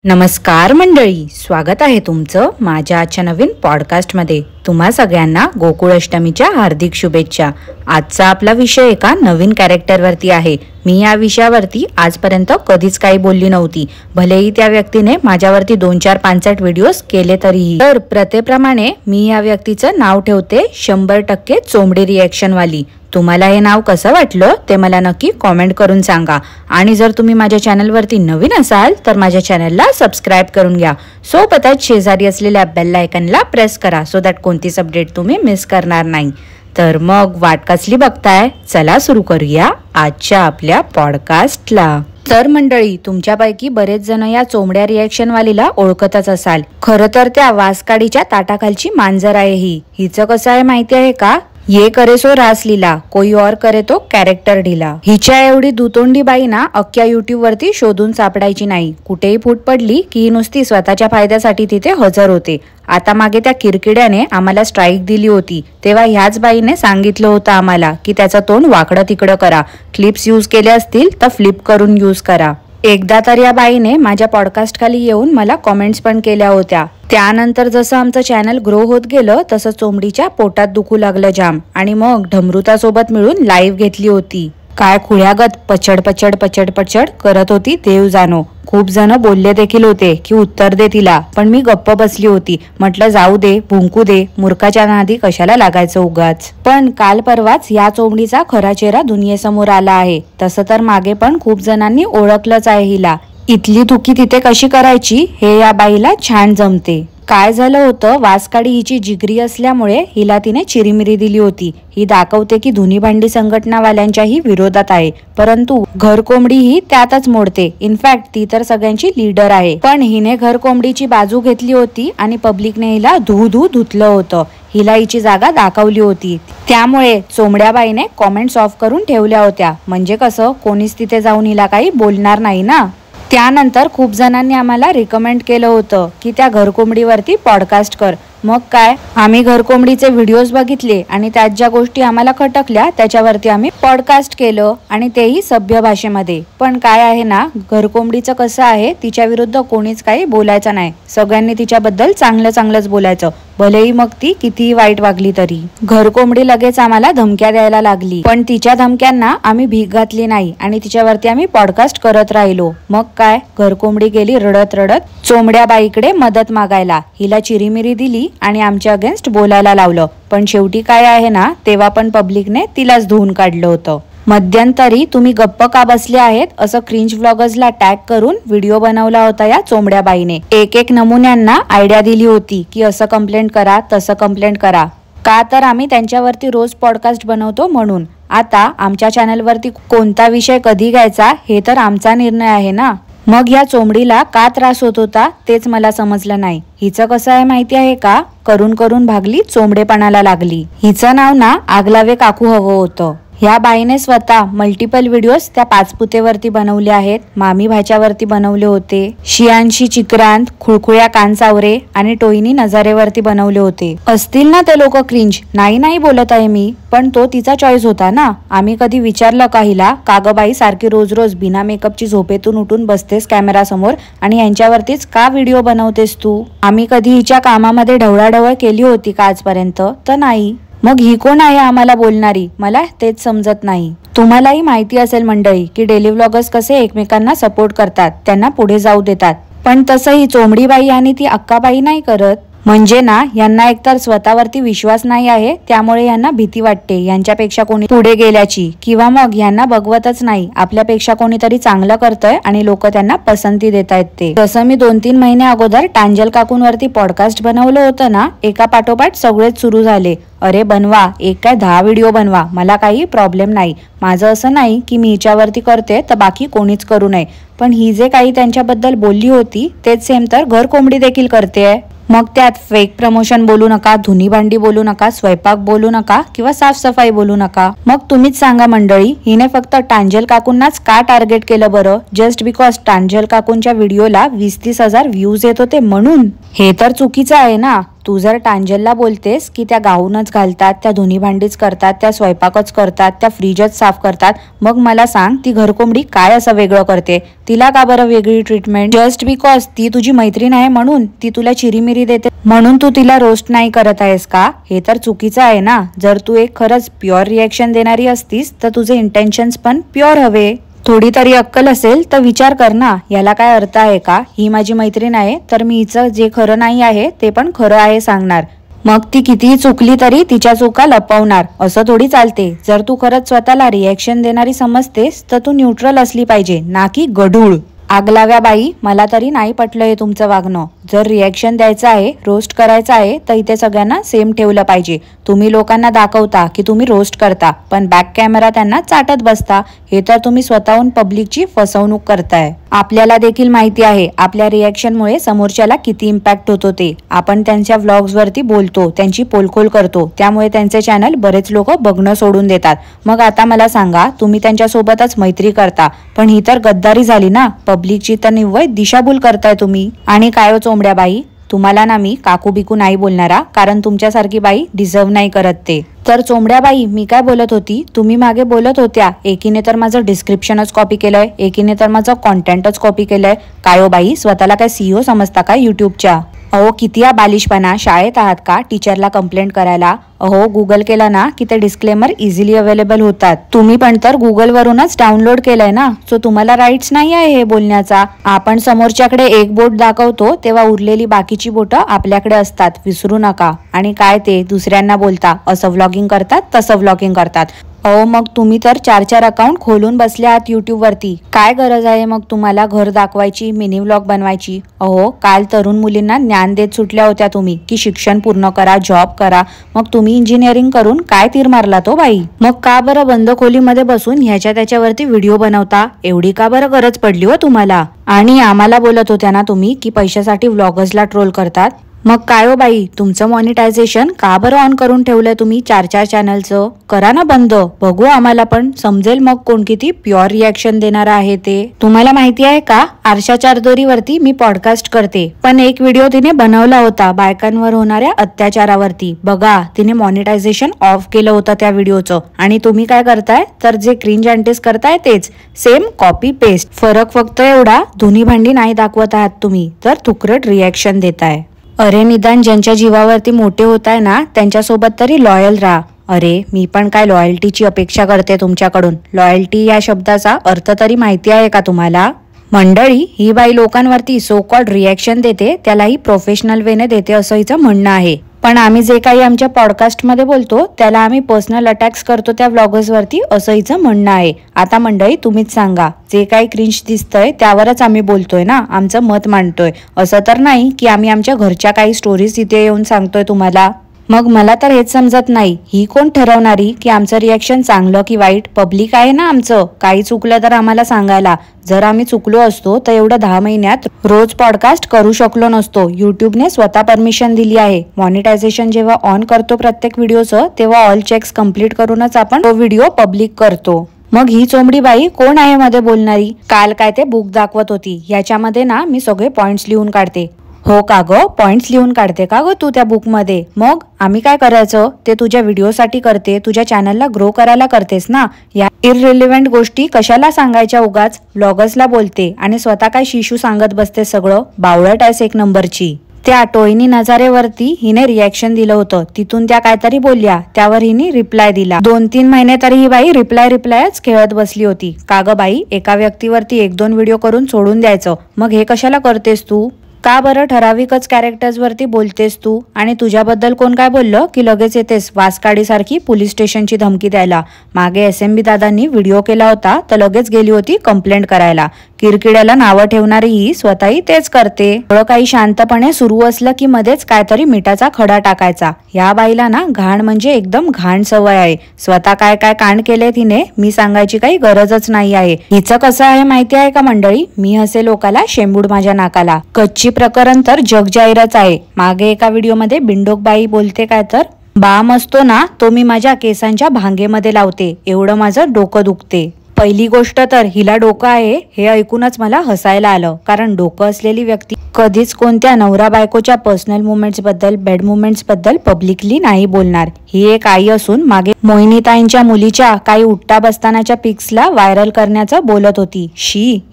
नमस्कार मंडळी, स्वागत आहे तुमचं माझ्या आजच्या नवीन पॉडकास्टमध्ये। तुम्हा सगळ्यांना गोकुळ अष्टमीच्या हार्दिक शुभेच्छा। आजचा आपला विषय एका नवीन कॅरेक्टरवरती आहे। मी या विषयावरती आजपर्यंत कधीच काही बोलली नव्हती, भलेही त्या व्यक्तीने माझ्यावरती 2-4-5 व्हिडिओज केले तरीही। तर प्रथेप्रमाणे मी या व्यक्तीचं नाव ठेवते 100% चोमडी रिएक्शन वाली। तुम्हाला हे नाव कसं वाटलं ते मला नक्की कमेंट करून सांगा। आणि जर तुम्ही माझ्या चॅनलवरती नवीन असाल तर माझ्या चॅनलला सबस्क्राइब करून घ्या। सोबतच शेजारी असलेल्या बेल आयकॉनला प्रेस करा सो दॅट कोणतीच अपडेट तुम्ही मिस करणार नाही। तर मग वाट कसली बघताय, चला सुरू करूया आजच्या आपल्या पॉडकास्टला। तर मंडळी, तुमच्यापैकी बरेच जण या चोमड्या रिएक्शन वालीला ओळखतच असाल। खरं तर त्या वासकाडीच्या ताटाखालची मांजर आहे ही। हिचं कसं आहे माहिती आहे का? ये करे सो रासलीला, कोई और करे तो कॅरेक्टर ढिला। हिच्या एवढी दुतोंडी बाई ना अख्ख्या युट्यूब वरती शोधून सापडायची नाही। कुठेही फूट पडली की ही नुसती स्वतःच्या फायद्यासाठी तिथे हजर होते। आता मागे त्या किरकिड्याने आम्हाला स्ट्राईक दिली होती, तेव्हा ह्याच बाईने सांगितलं होतं आम्हाला की त्याचं तोंड वाकडं तिकडं करा, क्लिप्स यूज केले असतील तर फ्लिप करून यूज करा। एकदा तर या बाईने माझ्या पॉडकास्ट खाली येऊन मला कमेंट्स पण केल्या होत्या। त्यानंतर जसं आमचं चॅनल ग्रो होत गेलं तसं चोमडीच्या पोटात दुखू लागलं जाम, आणि मग ढमरुतासोबत मिळून लाईव्ह घेतली होती। काय खुळ्यागत पचड पचड पचड पचड करत होती देव जाणो। खूप जण बोलले देखील होते की उत्तर दे तिला, पण मी गप्प बसली होती। म्हटलं जाऊ दे, भुंकू दे, मूर्खाच्या नादी कशाला लागायचं उगाच। पण काल परवाच या चोमडीचा खरा चेहरा दुनियेसमोर आला आहे। तसं तर मागे पण खूप जणांनी ओळखलंच आहे हिला। इथली थुकी तिथे कशी करायची हे या बाईला छान जमते। काय झालं होतं, वासकाडी हिची जिगरी असल्यामुळे हिला तिने चिरीमिरी दिली होती। ही दाखवते की धुनी भांडी संघटनावाल्यांच्याही विरोधात आहे, परंतु घरकोंबडी ही त्यातच मोडते। इनफॅक्ट ती तर सगळ्यांची लीडर आहे। पण हिने घरकोंबडीची बाजू घेतली होती आणि पब्लिकने हिला धुतलं होतं। हिला हिची जागा दाखवली होती, त्यामुळे चोमड्याबाईने कॉमेंट्स ऑफ करून ठेवल्या होत्या। म्हणजे कसं, कोणीच तिथे जाऊन हिला काही बोलणार नाही ना। त्यानंतर खूप जणांनी आम्हाला रिकमेंड केलं होतं की त्या घरकोंबडीवरती पॉडकास्ट कर। मग काय, आम्ही घरकोंबडीचे व्हिडिओज बघितले आणि त्यात ज्या गोष्टी आम्हाला खटकल्या त्याच्यावरती आम्ही पॉडकास्ट केलं, आणि तेही सभ्य भाषेमध्ये। पण काय आहे ना, घरकोंबडीचं कसं आहे, तिच्या विरुद्ध कोणीच काही बोलायचं नाही। सगळ्यांनी तिच्याबद्दल चांगलंच बोलायचं, भलेही मग ती कितीही वाईट वागली तरी। घरकोंबडी लगेच आम्हाला धमक्या द्यायला लागली, पण तिच्या धमक्यांना आम्ही भीक घातली नाही आणि तिच्यावरती आम्ही पॉडकास्ट करत राहिलो। मग काय, घरकोंबडी गेली रडत रडत चोमड्याबाईकडे मदत मागायला। हिला चिरीमिरी दिली आणि आमच्या अगेन्स्ट बोलायला लावलं, पण शेवटी काय आहे ना, तेव्हा पण पब्लिकने तिलाच धुवून काढलं होतं। मध्यंतरी तुम्ही गप्प का बसले आहेत असं क्रिंज व्लॉगर्सला टॅग करून व्हिडिओ बनवला होता या चोमड्याबाईने। एक नमुन्यांना आयडिया दिली होती की असं कंप्लेंट करा, तसं कंप्लेंट करा। का तर आम्ही त्यांच्यावरती रोज पॉडकास्ट बनवतो म्हणून। आता आमच्या चॅनलवरती कोणता विषय कधी घ्यायचा हे तर आमचा निर्णय आहे ना। मग या चोमडीला का त्रास होत होता तेच मला समजलं नाही। हिचं कसं आहे माहिती आहे का, करून करून भागली चोमडेपणाला लागली। हिचं नाव ना आगलावे काकू हवं होतं। ह्या बाईने स्वतः मल्टिपल व्हिडिओज त्या पाचपुतेवरती बनवले आहेत। मामी भाच्यावरती बनवले होते, शियांशी चिक्रांत, खुळखुळ्या कानसावरे आणि टोईनी नजारेवरती बनवले होते। असतील ना ते लोक क्रिंज, नाही बोलत आहे मी, पण तो तिचा चॉईस होता ना। आम्ही कधी विचारलं का हिला, का ग बाई सारखी रोज बिना मेकअपची झोपेतून उठून बसतेस कॅमेरा समोर आणि यांच्यावरतीच का व्हिडिओ बनवतेस तू? आम्ही कधी हिच्या कामामध्ये ढवळाढवळ केली होती का आजपर्यंत? तर नाही। मग ही कोण आहे आम्हाला बोलणारी? मला तेच समजत नाही। तुम्हालाही माहिती असेल मंडळी की डेली व्लॉगर्स कसे एकमेकांना सपोर्ट करतात, त्यांना पुढे जाऊ देतात, पण तसं ही चोमडीबाई आणि ती अक्काबाई नाही करत। म्हणजे ना, यांना एकतर स्वतःवरती विश्वास नाही आहे, त्यामुळे यांना भीती वाटते यांच्यापेक्षा कोणी पुढे गेल्याची, किंवा मग यांना बघवतच नाही आपल्यापेक्षा कोणीतरी चांगलं करतंय आणि लोक त्यांना पसंती देत आहेत ते। तसं मी 2-3 महिने अगोदर टांजल काकूंवरती पॉडकास्ट बनवलं होतं ना, एका पाठोपाठ सगळेच सुरू झाले, अरे बनवा, एक काय 10 व्हिडिओ बनवा, मला काही प्रॉब्लेम नाही। माझं असं नाही की मी हिच्यावरती करते तर बाकी कोणीच करू नये, पण ही जे काही त्यांच्याबद्दल बोलली होती तेच सेम तर घरकोंबडी देखील करते। मग त्यात फेक प्रमोशन बोलू नका, धुनी भांडी बोलू नका, स्वयंपाक बोलू नका किंवा साफसफाई बोलू नका। मग तुम्हीच सांगा मंडळी, हिने फक्त टांजल काकूंनाच का टार्गेट केलं बरं? जस्ट बिकॉज टांजल काकूंच्या व्हिडिओला 20-30 हजार व्ह्यूज येत होते म्हणून? हे तर चुकीचं आहे ना। तू जर टांजलला बोलतेस की त्या गाऊनच घालतात, त्या धुनी भांडीच करतात, त्या स्वयंपाकच करतात, त्या फ्रीजच साफ करतात, मग मला सांग ती घरकोंबडी काय असं वेगळं करते? तिला का बरं वेगळी ट्रीटमेंट? जस्ट बिकॉज ती तुझी मैत्रीण आहे म्हणून ती तुला चिरीमिरी देते म्हणून तू तिला रोस्ट नाही करत आहेस का? हे तर चुकीचं आहे ना. जर तू एक खरंच प्युअर रिॲक्शन देणारी असतीस तर तुझे इंटेन्शन्स पण प्युअर हवे. थोडी तरी अक्कल असेल तर विचार कर ना, याला काय अर्थ आहे का? ही माझी मैत्रीण आहे तर मी हिचं जे खरं नाही आहे ते पण खरं आहे सांगणार. मग ती कितीही चुकली तरी तिच्या चुका लपवणार, असं थोडी चालते. जर तू खरंच स्वतःला रिॲक्शन देणारी समजतेस तर तू न्यूट्रल असली पाहिजे, ना की गढूळ. आगलाव्या बाई, मला तरी नाही पटलंय तुमचं वागणं. जर रिॲक्शन द्यायचं आहे, रोस्ट करायचं आहे तर इथे सगळ्यांना सेम ठेवलं पाहिजे. तुम्ही लोकांना दाखवता की तुम्ही रोस्ट करता पण बॅक कॅमेरा त्यांना चाटत बसता. हे तर तुम्ही स्वतःहून पब्लिकची फसवणूक करताय. आपल्याला देखील माहिती आहे आपल्या रिॲक्शनमुळे समोरच्याला किती इम्पॅक्ट होतो ते. आपण त्यांच्या व्लॉग्स वरती बोलतो, त्यांची पोलखोल करतो, त्यामुळे त्यांचे चॅनल बरेच लोक बघणं सोडून देतात. मग आता मला सांगा, तुम्ही त्यांच्यासोबतच मैत्री करता पण ही तर गद्दारी झाली ना. पब्लिकची तर निव्वळ दिशाभूल करताय तुम्ही. आणि काय चोंबड्या बाई, तुम्हाला ना मी काकू बिकू नाही बोलणारा, कारण तुमच्यासारखी बाई डिझर्व नाही करत ते. तर चोंबड्या बाई, मी काय बोलत होती, तुम्ही मागे बोलत होत्या एकीने तर माझं डिस्क्रिप्शनच कॉपी केलंय, एकीने तर माझं कॉन्टेंटच कॉपी केलंय. काय हो बाई, स्वतःला काय CEO समजता का युट्यूबच्या? अहो किती बालिशपणा. शाळेत आहात का टीचरला कंप्लेंट करायला? अहो गुगल केला ना की ते डिस्क्लेमर इझिली अवेलेबल होतात. तुम्ही पण तर गुगल वरूनच डाउनलोड केलंय ना, सो तुम्हाला राईट्स नाही आहे हे बोलण्याचा. आपण समोरच्याकडे एक बोट दाखवतो तेव्हा उरलेली बाकीची बोटं आपल्याकडे असतात, विसरू नका. आणि काय ते दुसऱ्यांना बोलता, असं व्लॉगिंग करतात तसं व्लॉगिंग करतात. अहो मग तुम्ही तर 4 अकाउंट खोलून बसले आहात युट्यूब वरती. काय गरज आहे मग तुम्हाला घर दाखवायची, मिनी व्लॉग बनवायची? अहो काल तरुण मुलींना ज्ञान देत सुटल्या होत्या तुम्ही की शिक्षण पूर्ण करा, जॉब करा. मग तुम्ही इंजिनिअरिंग करून काय तीर मारला तो बाई? मग का बरं बंद खोलीमध्ये बसून ह्याच्या त्याच्यावरती व्हिडिओ बनवता? एवढी का बरं गरज पडली हो तुम्हाला? आणि आम्हाला बोलत होत्या ना तुम्ही की पैशासाठी व्लॉगर्सला ट्रोल करतात. मग काय हो बाई, तुमचं मॉनिटायझेशन का बरं ऑन करून ठेवलंय तुम्ही 4 चॅनलचं? करा ना बंद, बघू आम्हाला पण समजेल मग कोण किती प्युअर रिॲक्शन देणार आहे ते. तुम्हाला माहिती आहे का, आरशा चारदोरीवरती मी पॉडकास्ट करते, पण एक व्हिडिओ तिने बनवला होता बायकांवर होणाऱ्या अत्याचारावरती. बघा, तिने मॉनिटायझेशन ऑफ केलं होतं त्या व्हिडिओचं. आणि तुम्ही काय करताय, तर जे क्रिंज अँटीज करताय तेच सेम कॉपी पेस्ट. फरक फक्त एवढा, धुनी भांडी नाही दाखवत आहात तुम्ही, तर तुकरट रिॲक्शन देताय. अरे निदान ज्यांच्या जीवावरती मोठे होत आहे ना त्यांच्यासोबत तरी लॉयल राहा. अरे मी पण काय लॉयल्टीची अपेक्षा करते तुमच्याकडून? लॉयल्टी या शब्दाचा अर्थ तरी माहिती आहे का तुम्हाला? मंडळी, ही बाई लोकांवरती सो कॉल्ड रिॲक्शन देते, त्यालाही प्रोफेशनल वेने देते असं हिचं म्हणणं आहे. पण आम्ही जे काही आमच्या पॉडकास्टमध्ये बोलतो त्याला आम्ही पर्सनल अटॅक्स करतो त्या व्लॉगर्सवरती, असं हिचं म्हणणं आहे. आता मंडळी तुम्हीच सांगा, जे काही क्रिंज दिसतंय त्यावरच आम्ही बोलतोय ना, आमचं मत मांडतोय. असं तर नाही की आम्ही आमच्या घरच्या काही स्टोरीज इथे येऊन सांगतोय तुम्हाला. मग मला तर हेच समजत नाही, ही कोण ठरवणारी की आमचं रिॲक्शन चांगलं की वाईट? पब्लिक आहे ना आमचं, काही चुकलं तर आम्हाला सांगायला. जर आम्ही चुकलो असतो तर एवढं 10 महिन्यात रोज पॉडकास्ट करू शकलो नसतो. युट्यूबने स्वतः परमिशन दिली आहे. मॉनिटायझेशन जेव्हा ऑन करतो प्रत्येक व्हिडिओचं तेव्हा ऑल चेक्स कम्प्लीट करूनच आपण तो व्हिडिओ पब्लिक करतो. मग ही चोंबडी बाई कोण आहे मध्ये बोलणारी? काल काय ते बुक दाखवत होती, याच्यामध्ये ना मी सगळे पॉइंट्स लिहून काढते. हो का ग, पॉइंट्स लिहून काढते का ग तू त्या बुकमध्ये? मग आम्ही काय करायचं? ते तुझ्या व्हिडिओसाठी करते, तुझ्या चॅनलला ग्रो करायला करतेस ना. या इररिलेव्हंट गोष्टी कशाला सांगायच्या उगाच? व्लॉगर्सला बोलते आणि स्वतः काय शिशू सांगत बसते सगळं. बावळट आहेस एक नंबरची. त्या टोयनी नजारेवरती हिने रिॲक्शन दिलं होतं, तिथून त्या काहीतरी बोलल्या, त्यावर हिने रिप्लाय दिला. 2-3 महिने तरी ही बाई रिप्लायच खेळत बसली होती. का ग बाई, एका व्यक्तीवरती 1-2 व्हिडिओ करून सोडून द्यायचं, मग हे कशाला करतेस तू? का बरं ठराविकच कॅरेक्टर्स वरती बोलतेस तू? आणि तुझ्याबद्दल कोण काय बोललं की लगेच येतेस वासकाडीसारखी पोलीस स्टेशनची धमकी द्यायला? मागे SMB दादांनी व्हिडिओ केला होता तर लगेच गेली होती कंप्लेंट करायला. किरकिड्याला नावं ठेवणारी ही स्वतःही तेच करते. थोडं काही शांतपणे सुरू असलं की मध्येच काहीतरी मिठाचा खडा टाकायचा. या बाईला ना घाण म्हणजे एकदम घाण सवय आहे. स्वतः काय काय कांड केले तिने मी सांगायची काही गरजच नाही आहे. हिचं कसं आहे माहिती आहे का मंडळी? मी हसे लोकाला शेंबूड माझ्या नाकाला. कच्ची प्रकरण तर जगजाहीरच आहे. मागे एका व्हिडिओमध्ये बिंडोक बाई बोलते काय तर, बाम असतो ना तो मी माझ्या केसांच्या भांगेमध्ये लावते, एवढं माझं डोकं दुखते. पहिली गोष्ट तर हिला डोकं आहे हे ऐकूनच मला हसायला आलं, कारण डोकं असलेली व्यक्ती कधीच कोणत्या नवरा बायकोच्या पर्सनल मुवमेंट्स बद्दल, बेड मुवमेंट्स बद्दल पब्लिकली नाही बोलणार. ही एक आई असून मागे मोहिनीताईंच्या मुलीच्या काही उठता बसतानाच्या पिक्सला व्हायरल करण्याचं बोलत होती.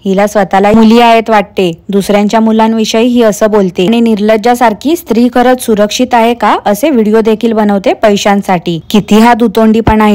हिला स्वतःला मुली आहेत वाटते, दुसऱ्यांच्या मुलांविषयी ही असं बोलते आणि निर्लज्जासारखी स्त्री खरंच सुरक्षित आहे का असे व्हिडिओ देखील बनवते पैशांसाठी. किती हा दुतोंडीपणा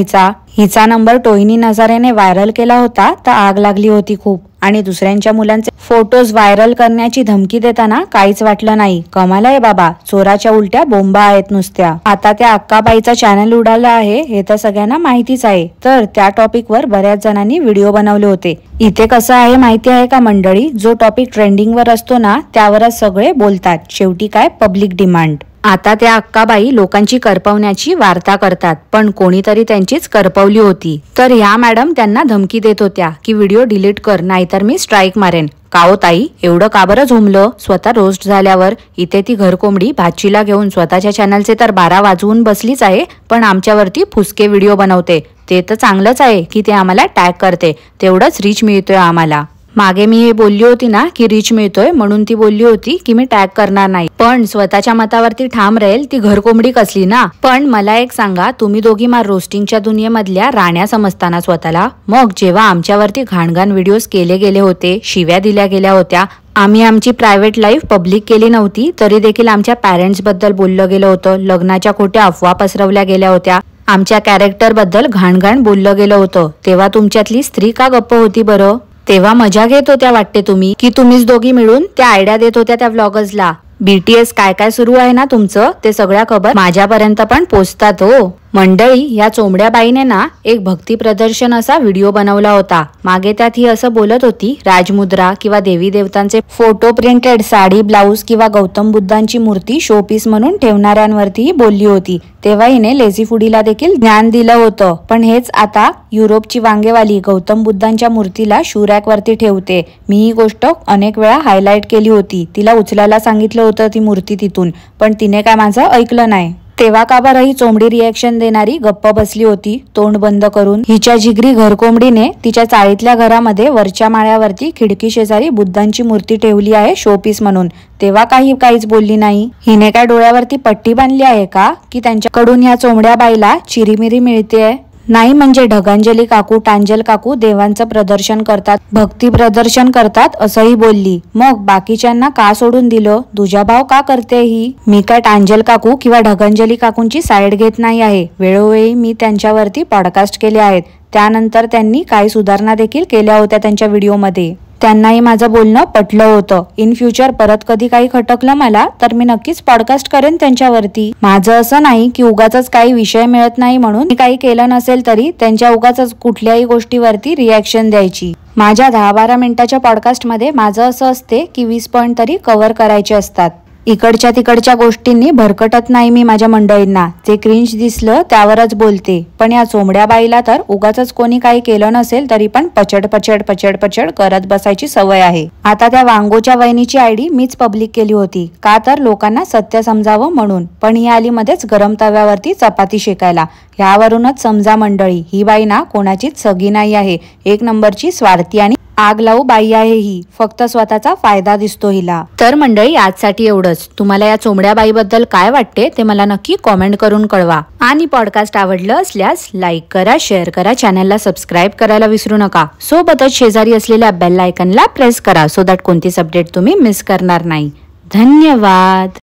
हिचा नंबर टोहिनी नजारेने व्हायरल केला होता तर आग लागली होती खूप, आणि दुसऱ्यांच्या मुलांचे फोटोज व्हायरल करण्याची धमकी देताना काहीच वाटलं नाही. कमाल आहे बाबा, चोराच्या उलट्या बोंबा आहेत नुसत्या. आता त्या अक्काबाईचा चॅनल उडाला आहे हे तर सगळ्यांना माहितीच आहे, तर त्या टॉपिकवर बऱ्याच जणांनी व्हिडिओ बनवले होते. इथे कसं आहे माहिती आहे का मंडळी, जो टॉपिक ट्रेंडिंगवर असतो ना त्यावरच सगळे बोलतात. शेवटी काय, पब्लिक डिमांड. आता त्या अक्काबाई लोकांची करपवण्याची वार्ता करतात, पण कोणीतरी त्यांचीच करपवली होती. तर ह्या मॅडम त्यांना धमकी देत होत्या की व्हिडिओ डिलीट कर, नाहीतर मी स्ट्राईक मारेन. काओ ताई, एवढं का बरं झोंबलं? स्वतः रोस्ट झाल्यावर इथे ती घरकोंबडी भाचीला घेऊन स्वतःच्या चॅनलचे तर 12 वाजवून बसलीच आहे, पण आमच्यावरती फुसके व्हिडिओ बनवते. ते तर चांगलंच आहे की ते आम्हाला टॅग करते, तेवढंच रीच मिळतोय आम्हाला. मागे मी हे बोलली होती ना की रीच मिळतोय, म्हणून ती बोलली होती की मी टॅग करणार नाही, पण स्वतःच्या मतावरती ठाम राहील ती घरकोंबडी कसली ना. पण मला एक सांगा, तुम्ही दोघी मार रोस्टिंगच्या दुनियेमधल्या राण्या समजताना स्वतःला, मग जेव्हा आमच्यावरती घाणघाण व्हिडिओज केले गेले होते, शिव्या दिल्या गेल्या होत्या, आम्ही आमची प्रायव्हेट लाईफ पब्लिक केली नव्हती तरी देखील आमच्या पॅरेंट्स बद्दल बोललं गेलं होतं, लग्नाच्या खोट्या अफवा पसरवल्या गेल्या होत्या, आमच्या कॅरेक्टर बद्दल घाणघाण बोललं गेलं होतं, तेव्हा तुमच्यातली स्त्री का गप्प होती बरं? तेव्हा मजा घेत होत्या वाटते तुम्ही, की तुम्हीच दोघी मिळून त्या आयडिया देत होत्या त्या व्लॉगर्सला. BTS काय काय सुरू आहे ना तुमचं, ते सगळ्या खबर माझ्यापर्यंत पण पोचतात हो. मंडळी, या चोमड्या बाईने ना एक भक्ती प्रदर्शन असा व्हिडिओ बनवला होता. मागे त्यात ही असं बोलत होती, राजमुद्रा किंवा देवी देवतांचे फोटो प्रिंटेड साडी, ब्लाऊज किंवा गौतम बुद्धांची मूर्ती शोपीस म्हणून ठेवणाऱ्यांवरती ही बोलली होती. तेव्हा हिने लेझी फुडीला देखील ज्ञान दिलं होतं, पण हेच आता युरोपची वांगेवाली गौतम बुद्धांच्या मूर्तीला शूरॅक वरती ठेवते. मी ही गोष्ट अनेक वेळा हायलाइट केली होती, तिला उचलायला सांगितलं होतं ती मूर्ती तिथून, पण तिने काय माझं ऐकलं नाही. तेव्हा का बरं ही चोंबडी रिएक्शन देणारी गप्प बसली होती तोंड बंद करून. हिच्या जिगरी घरकोंबडीने तिच्या चाळीतल्या घरामध्ये वरच्या माळ्यावरती खिडकी शेजारी बुद्धांची मूर्ती ठेवली आहे शोपीस म्हणून, तेव्हा काहीच बोलली नाही. हिने काय डोळ्यावरती पट्टी बांधली आहे का की त्यांच्याकडून ह्या चोंबड्या बाईला चिरीमिरी मिळतेय? नाही म्हणजे ढगांजली काकू, टांजल काकू देवांचं प्रदर्शन करतात, भक्ती प्रदर्शन करतात असंही बोलली. मग बाकीच्यांना का सोडून दिलं? दुजाभाव का करते ही? मी काय टांजल काकू किंवा ढगांजली काकूंची साईड घेत नाही आहे. वेळोवेळी मी त्यांच्यावरती पॉडकास्ट केले आहेत, त्यानंतर त्यांनी काही सुधारणा देखील केल्या होत्या त्यांच्या व्हिडिओमध्ये. त्यांनाही माझं बोलणं पटलं होतं. इन फ्युचर परत कधी काही खटकलं मला तर मी नक्कीच पॉडकास्ट करेन त्यांच्यावरती. माझं असं नाही की उगाच काही विषय मिळत नाही म्हणून मी काही केलं नसेल तरी त्यांच्या उगाच कुठल्याही गोष्टीवरती रिॲक्शन द्यायची. माझ्या 10-12 मिनिटाच्या पॉडकास्टमध्ये माझं असं असते की 20 पॉइंट तरी कव्हर करायचे असतात. इकडच्या तिकडच्या गोष्टींनी भरकटत नाही मी माझ्या मंडळींना. जे क्रिंज दिसलं त्यावरच बोलते. पण या चोमड्या बाईला तर उगाच कोणी काही केलं नसेल तरी पण पचड पचड पचड पचड करत बसायची सवय आहे. आता त्या वांगोच्या वहिनीची आयडी मीच पब्लिक केली होती, का तर लोकांना सत्य समजावं म्हणून. पण ही आली मध्येच गरम तव्यावरती चपाती शेकायला. ह्यावरूनच समजा मंडळी, ही बाई ना कोणाचीच सगी नाही आहे, एक नंबरची स्वार्थी आणि आग लावू बाई आहे ही. फक्त स्वतःचा फायदा दिसतो हिला. तर मंडळी, आजसाठी एवढंच. तुम्हाला या चोमड्या बाईबद्दल काय वाटते ते मला नक्की कॉमेंट करून कळवा. आणि पॉडकास्ट आवडलं असल्यास लाईक करा, शेअर करा, चॅनलला सबस्क्राईब करायला विसरू नका. सोबतच शेजारी असलेल्या बेल आयकनला प्रेस करा, सो दॅट कोणतीच अपडेट तुम्ही मिस करणार नाही. धन्यवाद.